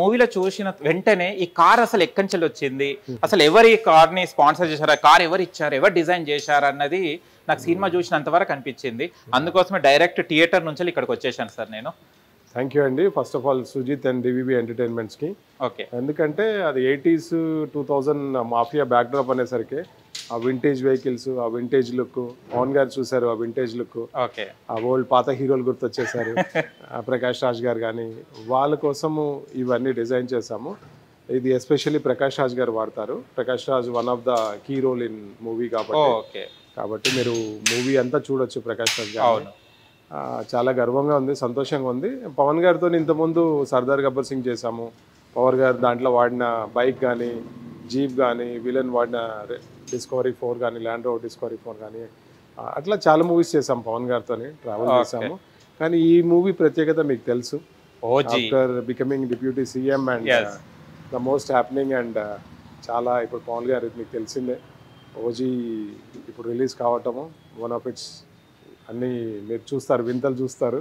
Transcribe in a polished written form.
మూవీలో చూసిన వెంటనే ఈ కార్ అసలు ఎక్కడి నుంచి వచ్చింది, అసలు ఎవరు ఈ కార్ ని స్పాన్సర్ చేశారు, కార్ ఎవరు ఇచ్చారు, ఎవరు డిజైన్ చేశారు అన్నది నాకు సినిమా చూసినంత వరకు అనిపించింది. అందుకోసమే డైరెక్ట్ థియేటర్ నుంచి ఇక్కడికి వచ్చేసాను సార్ నేను. థ్యాంక్ యూ అండి. First of all Sujith and DVB ఎంటర్టైన్మెంట్స్కి. ఓకే. ఎందుకంటే అది 80s 2000 మాఫియా బ్యాక్డ్రాప్ అనేసరికి ఆ వింటేజ్ వెహికల్స్, ఆ వింటేజ్ లుక్, పవన్ గారు చూసారు ఆ వింటేజ్ లుక్, ఓకే, ఆ ఓల్డ్ పాత హీరోలు గుర్తొచ్చేసారు. ప్రకాష్ రాజ్ గారు కానీ వాళ్ళ కోసము ఇవన్నీ డిజైన్ చేసాము. ఇది ఎస్పెషల్లీ ప్రకాష్ రాజ్ గారు వాడతారు. Prakash Raj one of the key role in movie కాబట్టి మీరు మూవీ అంతా చూడొచ్చు ప్రకాష్ రాజ్ గారు. చాలా గర్వంగా ఉంది, సంతోషంగా ఉంది. పవన్ గారితో ఇంతకుముందు సర్దార్ గబ్బర్ సింగ్ చేశాము. పవర్ గారు దాంట్లో వాడిన బైక్ కానీ, జీప్ కానీ, విలన్ వాడిన డిస్కవరీ 4 కానీ, ల్యాండ్ రోవర్ డిస్కవరీ 4 కానీ, అట్లా చాలా మూవీస్ చేసాం పవన్ గారితో, ట్రావెల్ చేసాము. కానీ ఈ మూవీ ప్రత్యేకత మీకు తెలుసు. After becoming deputy CM and the most happening and చాలా ఇప్పుడు పవన్ గారు మీకు తెలిసిందే. ఓజీ ఇప్పుడు రిలీజ్ కావటము వన్ ఆఫ్ ఇట్స్ అన్నీ మీరు చూస్తారు, వింతలు చూస్తారు.